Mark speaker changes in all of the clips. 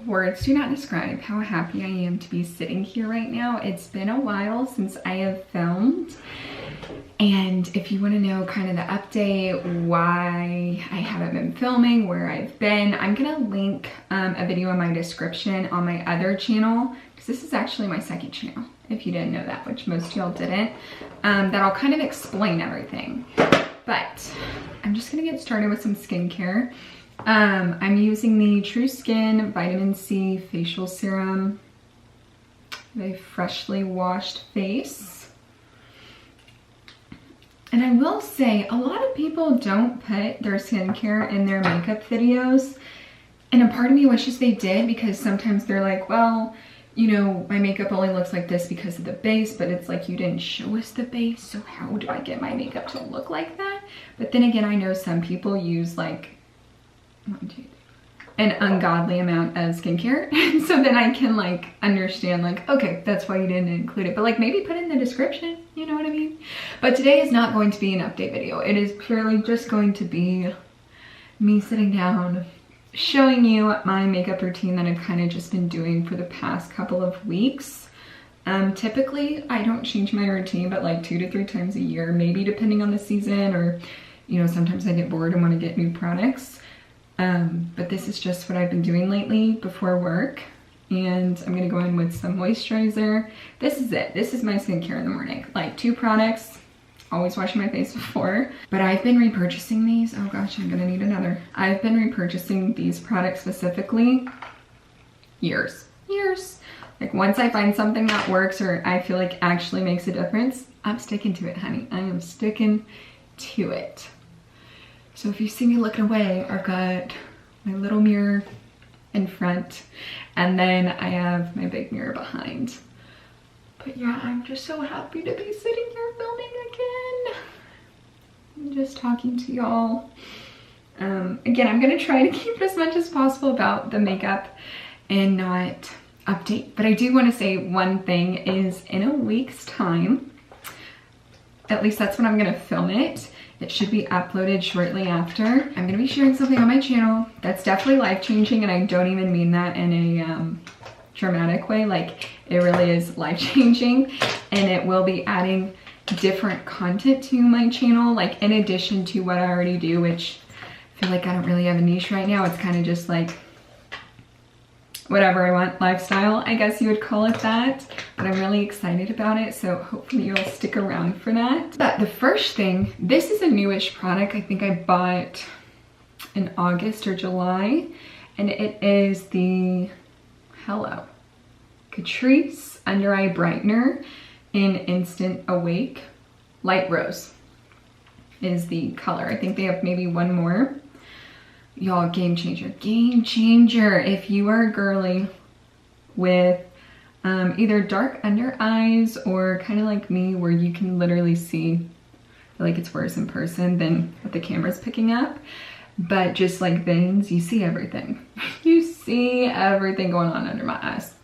Speaker 1: words do not describe how happy I am to be sitting here right now. It's been a while since I have filmed. And if you want to know kind of the update, why I haven't been filming, where I've been, I'm gonna link a video in my description on my other channel, because this is actually my second channel, if you didn't know that, which most of y'all didn't, that'll kind of explain everything. But I'm just gonna get started with some skincare. I'm using the TruSkin Vitamin C Facial Serum, a freshly washed face. And I will say, a lot of people don't put their skincare in their makeup videos. And a part of me wishes they did, because sometimes they're like, well, you know, my makeup only looks like this because of the base, but it's like, you didn't show us the base, so how do I get my makeup to look like that? But then again, I know some people use like an ungodly amount of skincare. So then I can like understand like, okay, that's why you didn't include it. But like maybe put it in the description, you know what I mean? But today is not going to be an update video. It is purely just going to be me sitting down, showing you my makeup routine that I've kind of just been doing for the past couple of weeks. Typically I don't change my routine, but like 2 to 3 times a year, maybe depending on the season, or, you know, sometimes I get bored and want to get new products. But this is just what I've been doing lately before work. And I'm gonna go in with some moisturizer. This is it. This is my skincare in the morning. Like 2 products, always washing my face before. But I've been repurchasing these. Oh gosh, I'm gonna need another. I've been repurchasing these products specifically years. Like once I find something that works or I feel like actually makes a difference, I'm sticking to it, honey. I am sticking to it. So if you see me looking away, I've got my little mirror in front, and then I have my big mirror behind. But yeah, I'm just so happy to be sitting here filming again. I'm just talking to y'all. Again, I'm gonna try to keep as much as possible about the makeup and not update. But I do wanna say one thing is, in a week's time, at least that's when I'm gonna film it. It should be uploaded shortly after. I'm gonna be sharing something on my channel that's definitely life-changing, and I don't even mean that in a dramatic way. Like, it really is life-changing, and it will be adding different content to my channel, like in addition to what I already do, which I feel like I don't really have a niche right now. It's kind of just like whatever I want, lifestyle, I guess you would call it that. But I'm really excited about it, so hopefully you'll stick around for that. But the first thing, this is a newish product. I think I bought in August or July, and it is the Catrice Under Eye Brightener in Instant Awake. Light Rose is the color. I think they have maybe one more. Y'all, game changer. Game changer. If you are a girly with either dark under eyes or kind of like me, where you can literally see, like it's worse in person than what the camera's picking up, but just like veins, you see everything. You see everything going on under my eyes.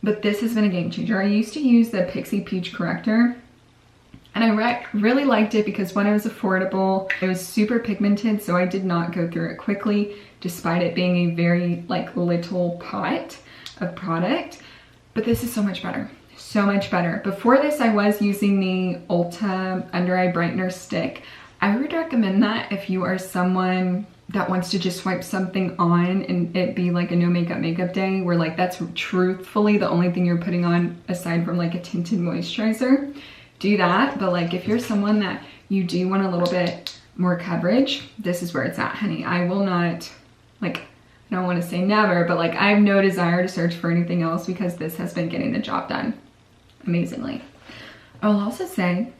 Speaker 1: But this has been a game changer. I used to use the Pixie Peach corrector, and I really liked it because one, it was affordable, it was super pigmented, so I did not go through it quickly, despite it being a very like little pot of product. But this is so much better, so much better. Before this, I was using the Ulta Under Eye Brightener stick. I would recommend that if you are someone that wants to just swipe something on and it be like a no makeup day, where like that's truthfully the only thing you're putting on aside from like a tinted moisturizer. Do that. But like if you're someone that you do want a little bit more coverage, this is where it's at, honey. I will not, like, I don't want to say never, but like I have no desire to search for anything else, because this has been getting the job done amazingly. I'll also say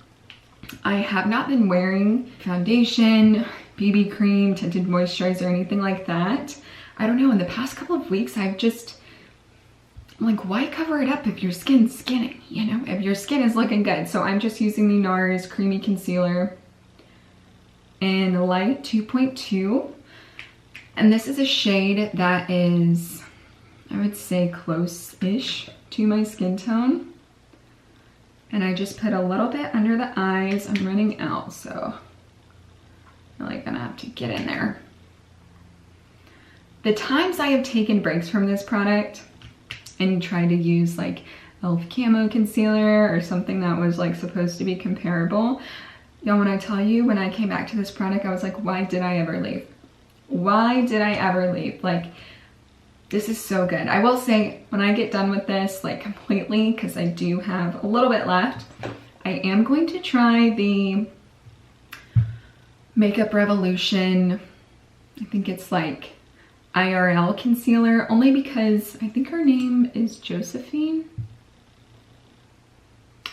Speaker 1: I have not been wearing foundation, BB cream, tinted moisturizer, anything like that. I don't know, in the past couple of weeks I've just, like, why cover it up if your skin's skinning, you know, if your skin is looking good? So I'm just using the Nars Creamy Concealer in Light 2.2. And this is a shade that is, I would say, close-ish to my skin tone. And I just put a little bit under the eyes. I'm running out, so I'm really gonna have to get in there. The times I have taken breaks from this product and tried to use like e.l.f. Camo Concealer or something that was like supposed to be comparable, y'all, when I tell you, when I came back to this product, I was like, why did I ever leave? Why did I ever leave? Like, this is so good. I will say, when I get done with this, like completely, because I do have a little bit left, I am going to try the Makeup Revolution, I think it's like IRL concealer, only because I think her name is Josephine.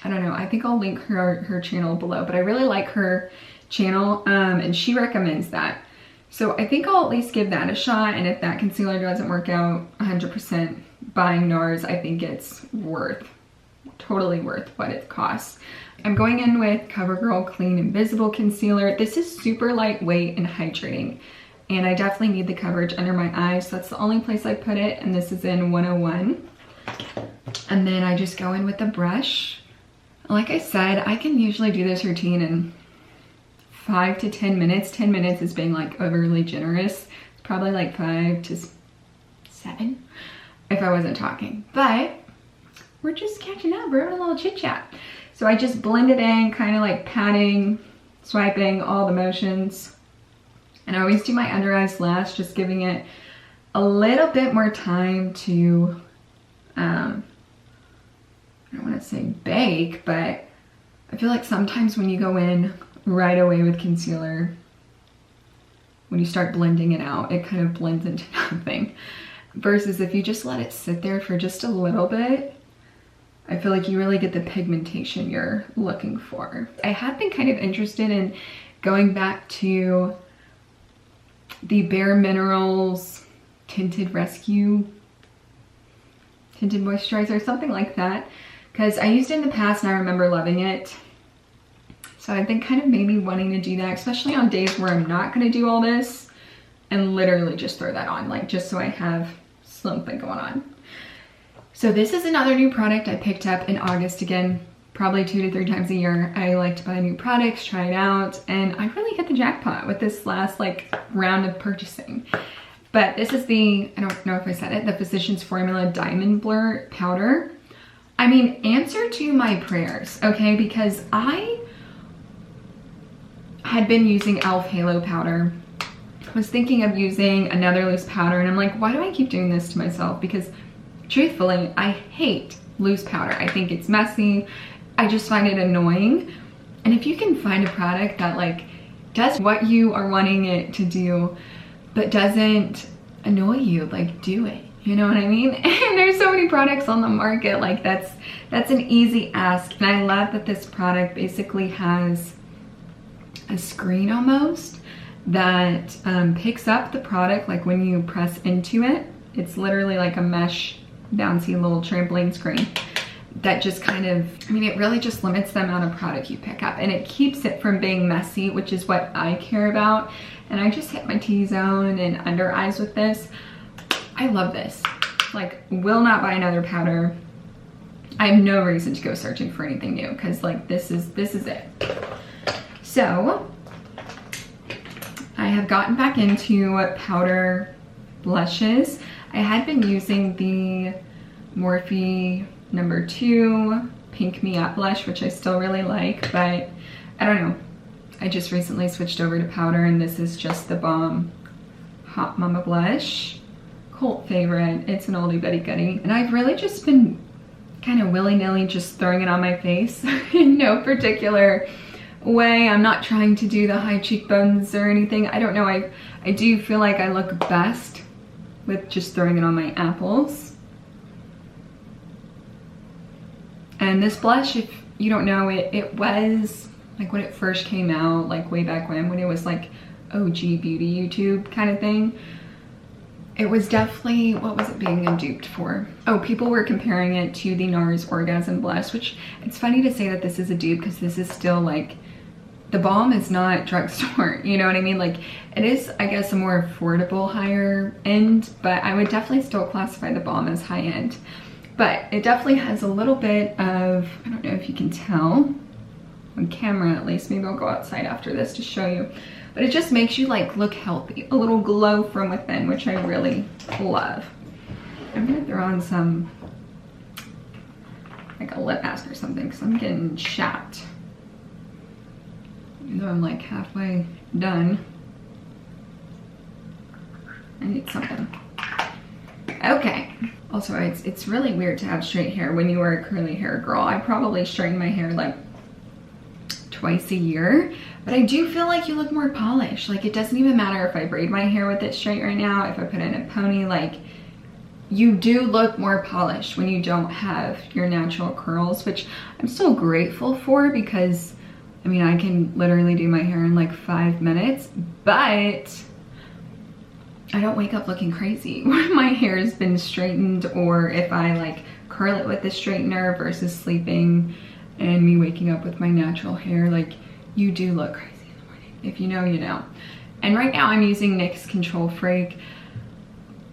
Speaker 1: I don't know, I think I'll link her channel below, but I really like her channel, and she recommends that. So I think I'll at least give that a shot, and if that concealer doesn't work out 100%, buying Nars, I think it's totally worth what it costs. I'm going in with CoverGirl Clean Invisible Concealer. This is super lightweight and hydrating, and I definitely need the coverage under my eyes, so that's the only place I put it, and this is in 101. And then I just go in with the brush. Like I said, I can usually do this routine in 5 to 10 minutes. 10 minutes is being like overly generous. It's probably like 5 to 7 if I wasn't talking, but we're just catching up. We're having a little chit chat. So I just blend it in, kind of like patting, swiping, all the motions. And I always do my under eyes last, just giving it a little bit more time to, I don't want to say bake, but I feel like sometimes when you go in right away with concealer, when you start blending it out, it kind of blends into nothing. Versus if you just let it sit there for just a little bit, I feel like you really get the pigmentation you're looking for. I have been kind of interested in going back to the Bare Minerals Tinted Rescue Tinted Moisturizer, something like that, because I used it in the past and I remember loving it. So I've been kind of maybe wanting to do that, especially on days where I'm not going to do all this, and literally just throw that on, like just so I have something going on. So this is another new product I picked up in August. Again, probably 2 to 3 times a year. I like to buy new products, try it out, and I really hit the jackpot with this last like round of purchasing. But this is the, I don't know if I said it, the Physicians Formula Diamond Blur Powder. I mean, answer to my prayers, okay? Because I had been using e.l.f. Halo Powder. I was thinking of using another loose powder, and I'm like, why do I keep doing this to myself? Because truthfully, I hate loose powder. I think it's messy. I just find it annoying. And if you can find a product that like does what you are wanting it to do, but doesn't annoy you, like do it. You know what I mean? And there's so many products on the market, like that's an easy ask. And I love that this product basically has a screen almost that picks up the product like when you press into it. It's literally like a mesh bouncy little trampoline screen that just kind of, I mean, it really just limits the amount of product you pick up, and it keeps it from being messy, which is what I care about. And I just hit my T-zone and under eyes with this. I love this. Like, will not buy another powder. I have no reason to go searching for anything new, because like this is it. So I have gotten back into powder blushes. I had been using the Morphe No. 2 Pink Me Up blush, which I still really like, but I don't know. I just recently switched over to powder, and this is just the Balm Hot Mama blush. Cult favorite. It's an oldie but goodie. And I've really just been kind of willy-nilly just throwing it on my face in no particular way. I'm not trying to do the high cheekbones or anything. I don't know. I do feel like I look best with just throwing it on my apples. And this blush, if you don't know, it was like when it first came out, like way back when it was like OG beauty YouTube kind of thing. It was definitely, what was it being duped for? Oh, people were comparing it to the Nars Orgasm Blush, which it's funny to say that this is a dupe because this is still like, the Balm is not drugstore, you know what I mean? Like, it is, I guess, a more affordable higher end, but I would definitely still classify the Balm as high end. But it definitely has a little bit of, I don't know if you can tell, on camera at least, maybe I'll go outside after this to show you, but it just makes you like look healthy, a little glow from within, which I really love. I'm gonna throw on some, like a lip mask or something, because I'm getting chapped. Even though I'm like halfway done, I need something. Okay. Also, it's really weird to have straight hair when you are a curly hair girl. I probably straighten my hair like twice a year, but I do feel like you look more polished. Like, it doesn't even matter if I braid my hair with it straight right now, if I put it in a pony, like, you do look more polished when you don't have your natural curls, which I'm still grateful for, because I mean, I can literally do my hair in like 5 minutes, but I don't wake up looking crazy when my hair has been straightened, or if I like curl it with the straightener versus sleeping and me waking up with my natural hair. Like, you do look crazy in the morning. If you know, you know. And right now I'm using NYX Control Freak.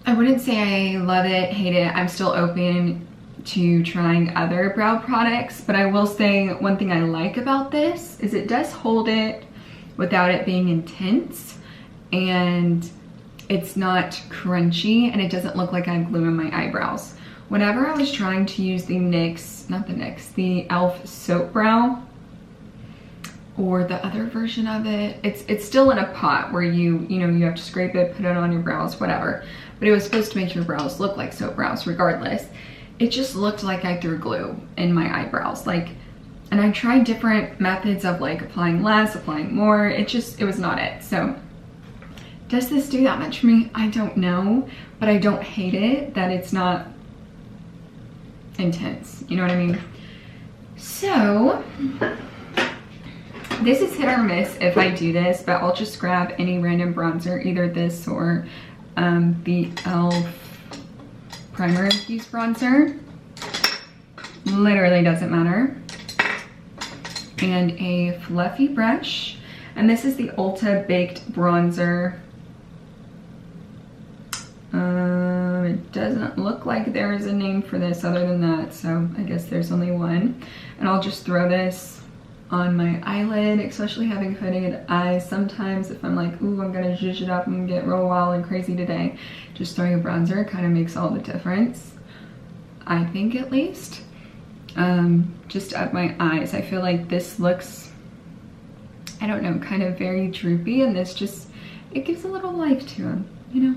Speaker 1: I wouldn't say I love it, hate it. I'm still open to trying other brow products, but I will say one thing I like about this is it does hold it without it being intense, and it's not crunchy, and it doesn't look like I have glue in my eyebrows. Whenever I was trying to use the NYX, not the NYX, the e.l.f. Soap Brow, or the other version of it, it's still in a pot where you know, you have to scrape it, put it on your brows, whatever. But it was supposed to make your brows look like soap brows regardless. It just looked like I threw glue in my eyebrows. Like, and I tried different methods of like applying less, applying more. It was not it. So does this do that much for me? I don't know, but I don't hate it that it's not intense. You know what I mean? So this is hit or miss if I do this, but I'll just grab any random bronzer, either this or the e.l.f. Primer Infused Bronzer. Literally doesn't matter. And a fluffy brush. And this is the Ulta Baked Bronzer. It doesn't look like there is a name for this other than that, so I guess there's only one. And I'll just throw this on my eyelid, especially having hooded eyes. Sometimes if I'm like, ooh, I'm gonna zhuzh it up and get real wild and crazy today, just throwing a bronzer kind of makes all the difference, I think, at least. Just at my eyes, I feel like this looks, I don't know, kind of very droopy, and this just, it gives a little life to them, you know?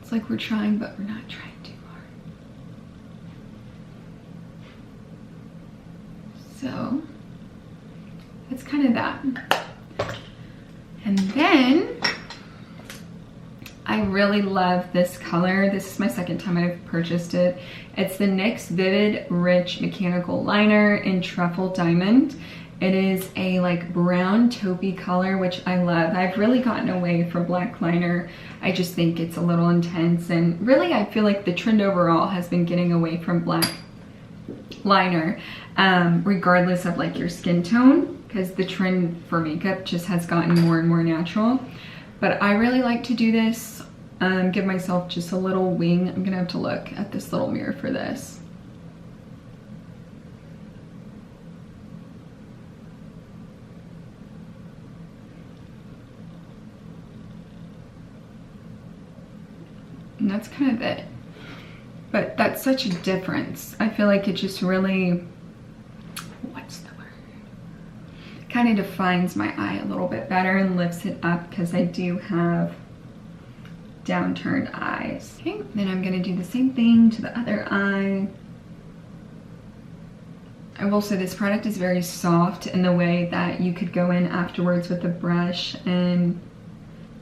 Speaker 1: It's like we're trying, but we're not trying too hard. So it's kind of that. And then I really love this color. This is my second time I've purchased it. It's the NYX Vivid Rich Mechanical Liner in Truffle Diamond. It is a like brown taupey color, which I love. I've really gotten away from black liner. I just think it's a little intense, and really I feel like the trend overall has been getting away from black liner, regardless of like your skin tone, because the trend for makeup just has gotten more and more natural. But I really like to do this, give myself just a little wing. I'm gonna have to look at this little mirror for this. And that's kind of it. But that's such a difference. I feel like it just really, what's the word? Kind of defines my eye a little bit better and lifts it up, because I do have downturned eyes. Okay, then I'm gonna do the same thing to the other eye. I will say this product is very soft in the way that you could go in afterwards with a brush and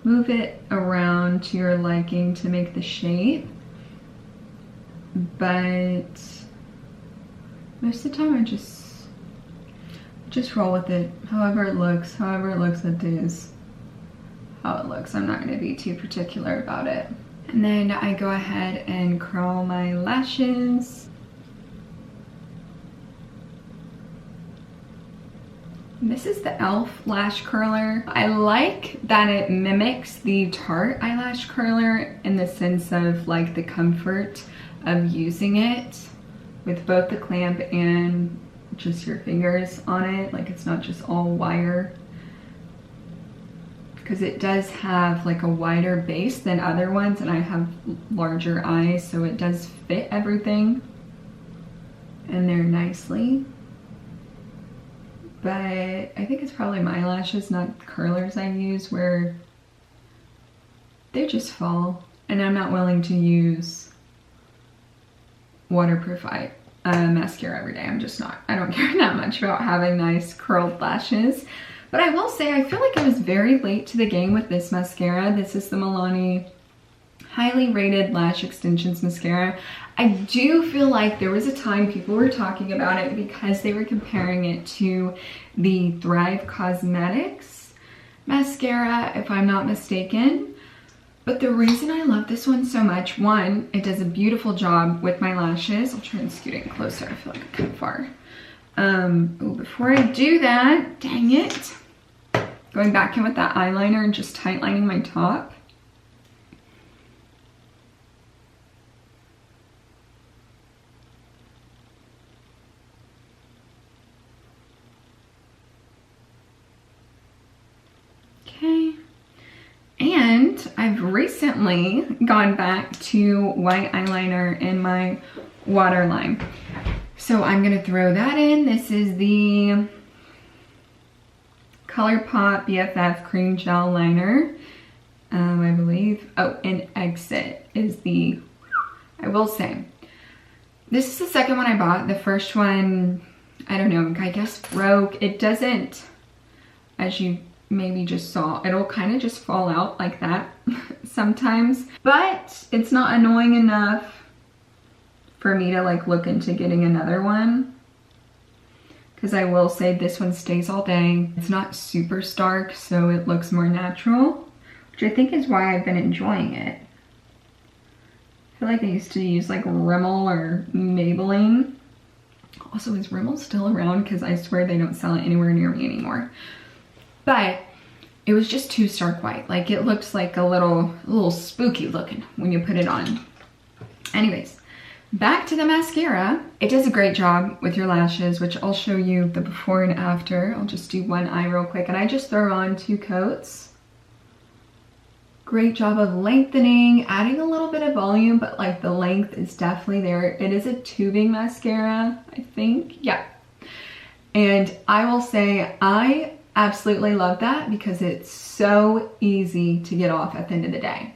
Speaker 1: move it around to your liking to make the shape. But most of the time I just roll with it. However it looks, it is how it looks. I'm not gonna be too particular about it. And then I go ahead and curl my lashes. This is the e.l.f. lash curler. I like that it mimics the Tarte eyelash curler in the sense of like the comfort of using it with both the clamp and just your fingers on it. Like, it's not just all wire. because it does have like a wider base than other ones, and I have larger eyes, so it does fit everything in there nicely. But I think it's probably my lashes, not curlers I use, where they just fall, and I'm not willing to use waterproof mascara every day. I'm just not. I don't care that much about having nice curled lashes. But I will say, I feel like I was very late to the game with this mascara. This is the Milani highly rated lash extensions mascara. I do feel like there was a time people were talking about it because they were comparing it to the Thrive Cosmetics mascara, if I'm not mistaken. But the reason I love this one so much, one, it does a beautiful job with my lashes. I'll try and scoot in closer. I feel like I'm kind of far. Before I do that, dang it. Going back in with that eyeliner and just tightlining my top. Okay. And I've recently gone back to white eyeliner in my waterline. So I'm gonna throw that in. This is the Colorpop BFF Creme Gel Liner, I believe. Oh, and Exit is the, I will say, this is the second one I bought. The first one, I don't know, I guess broke. It doesn't, as you maybe just saw, it'll kind of just fall out like that sometimes, but it's not annoying enough for me to like look into getting another one. Because I will say this one stays all day. It's not super stark, so it looks more natural, which I think is why I've been enjoying it. I feel like I used to use like Rimmel or Maybelline. Also, is Rimmel still around? Because I swear they don't sell it anywhere near me anymore. But it was just too stark white. Like it looks like a little spooky looking when you put it on. Anyways. Back to the mascara. It does a great job with your lashes, which I'll show you the before and after. I'll just do one eye real quick, and I just throw on 2 coats. Great job of lengthening, adding a little bit of volume, but like the length is definitely there. It is a tubing mascara, I think. Yeah. And I will say I absolutely love that because it's so easy to get off at the end of the day.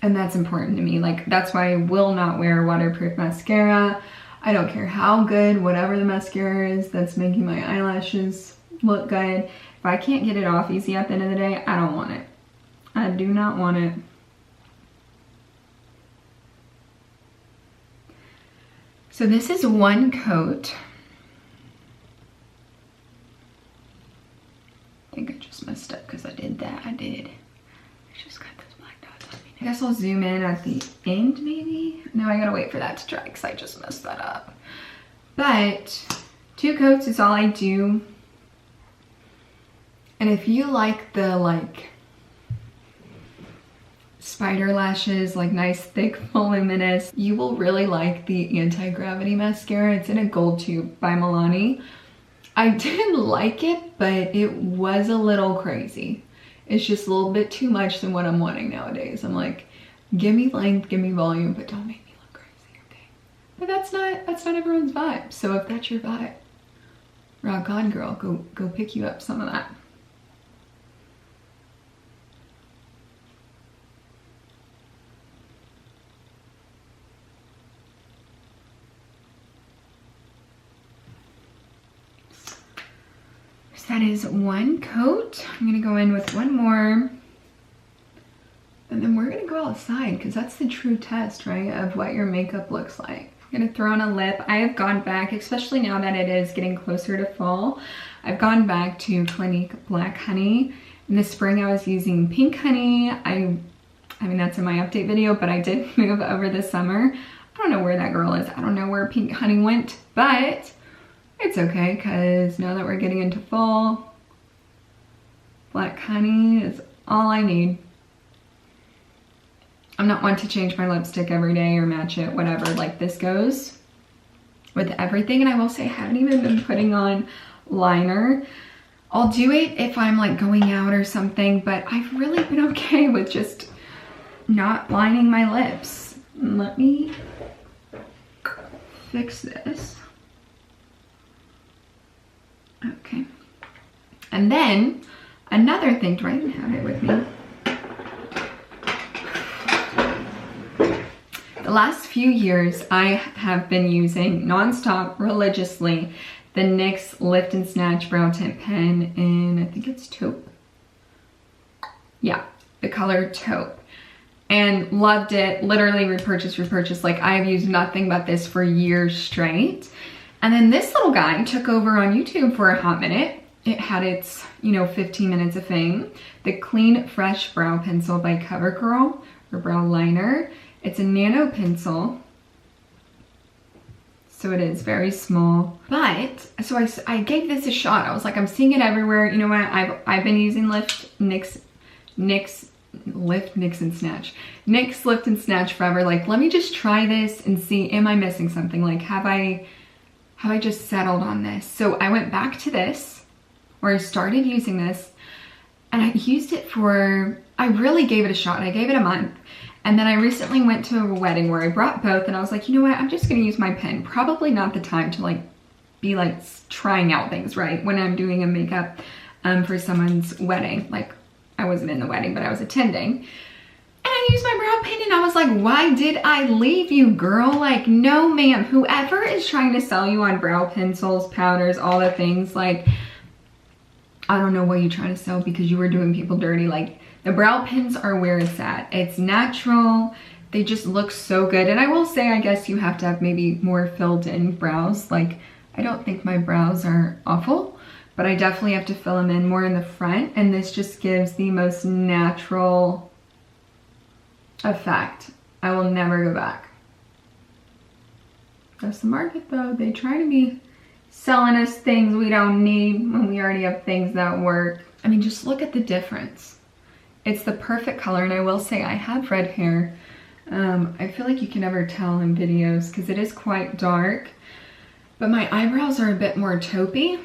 Speaker 1: And that's important to me. Like, that's why I will not wear waterproof mascara. I don't care how good whatever the mascara is that's making my eyelashes look good. If I can't get it off easy at the end of the day, I don't want it. I do not want it. So this is 1 coat. I think I just messed up because I did that. I did. I just got those black dots on me. I guess I'll zoom in at the end maybe. No, I gotta wait for that to dry because I just messed that up. But 2 coats is all I do. And if you like the spider lashes, like nice, thick, voluminous, you will really like the Anti-Gravity Mascara. It's in a gold tube by Milani. I did like it, but it was a little crazy. It's just a little bit too much than what I'm wanting nowadays. I'm like, give me length, give me volume, but don't make me look crazy, okay? But that's not everyone's vibe. So if that's your vibe, rock on, girl. Go pick you up some of that. That is 1 coat. I'm gonna go in with 1 more. And then we're gonna go outside because that's the true test, right? Of what your makeup looks like. I'm gonna throw on a lip. I have gone back, especially now that it is getting closer to fall. I've gone back to Clinque Black Honey. In the spring I was using Pink Honey. I mean, that's in my update video, but I did move over this summer. I don't know where that girl is. I don't know where Pink Honey went, but it's okay, because now that we're getting into fall, Black Honey is all I need. I'm not one to change my lipstick every day or match it, whatever. Like, this goes, with everything. And I will say I haven't even been putting on liner. I'll do it if I'm like going out or something, but I've really been okay with just not lining my lips. Let me fix this. Okay. And then another thing, do I even have it with me? The last few years, I have been using nonstop, religiously, the NYX Lift and Snatch Brow Tint Pen in, I think it's taupe. Yeah, the color taupe. And loved it, literally repurchased. Like I have used nothing but this for years straight. And then this little guy took over on YouTube for a hot minute. It had its, 15 minutes of fame. The Clean Fresh Brow Pencil by Covergirl, or Brow Liner. It's a nano pencil. So it is very small. But, so I gave this a shot. I was like, I'm seeing it everywhere. You know what, I've been using NYX Lift and Snatch forever. Like, let me just try this and see, am I missing something? Like, have I just settled on this? So I went back to this, where I started using this, and I used it for, I really gave it a shot. I gave it a month. And then I recently went to a wedding where I brought both, and I was like, you know what, I'm just gonna use my pen. Probably not the time to like be like trying out things, right? When I'm doing a makeup for someone's wedding. Like, I wasn't in the wedding, but I was attending. And I used my brow pen and I was like, why did I leave you, girl? Like, no ma'am, whoever is trying to sell you on brow pencils, powders, all the things, like, I don't know what you're trying to sell because you were doing people dirty. Like, the brow pens are where it's at. It's natural. They just look so good. And I will say, I guess you have to have maybe more filled in brows. Like, I don't think my brows are awful, but I definitely have to fill them in more in the front. And this just gives the most natural effect. I will never go back. That's the market though. They try to be selling us things we don't need when we already have things that work. I mean, just look at the difference. It's the perfect color, and I will say I have red hair. I feel like you can never tell in videos because it is quite dark, but my eyebrows are a bit more taupey,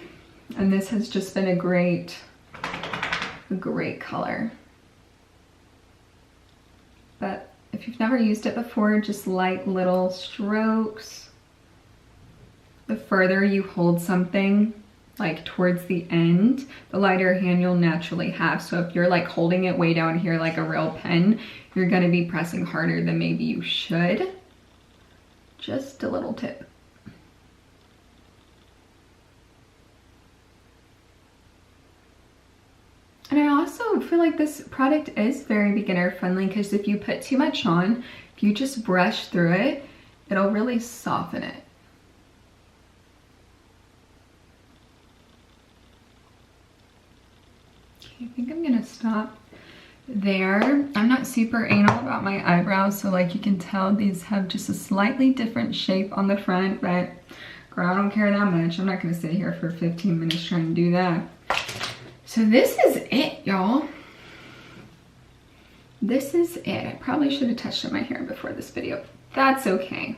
Speaker 1: and this has just been a great color. But if you've never used it before, just light little strokes. The further you hold something, like towards the end, the lighter hand you'll naturally have. So if you're like holding it way down here like a real pen, you're gonna be pressing harder than maybe you should. Just a little tip. And I also feel like this product is very beginner friendly because if you put too much on, if you just brush through it, it'll really soften it. I think I'm gonna stop there. I'm not super anal about my eyebrows, so like you can tell these have just a slightly different shape on the front, but girl, I don't care that much. I'm not gonna sit here for 15 minutes trying to do that. So this is it, y'all. This is it. I probably should have touched up my hair before this video. That's okay.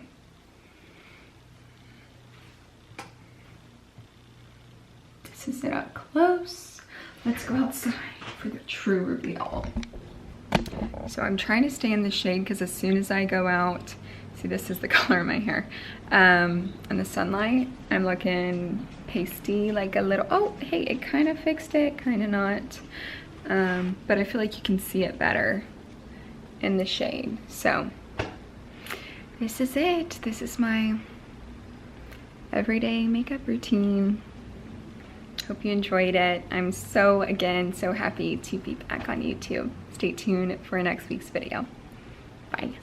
Speaker 1: This is it up close. Let's go outside for the true reveal. So I'm trying to stay in the shade because as soon as I go out, see, this is the color of my hair. In the sunlight, I'm looking pasty, like a little, oh, hey, it kind of fixed it, kind of not. But I feel like you can see it better in the shade. So this is it. This is my everyday makeup routine. Hope you enjoyed it. I'm so happy to be back on YouTube. Stay tuned for next week's video. Bye.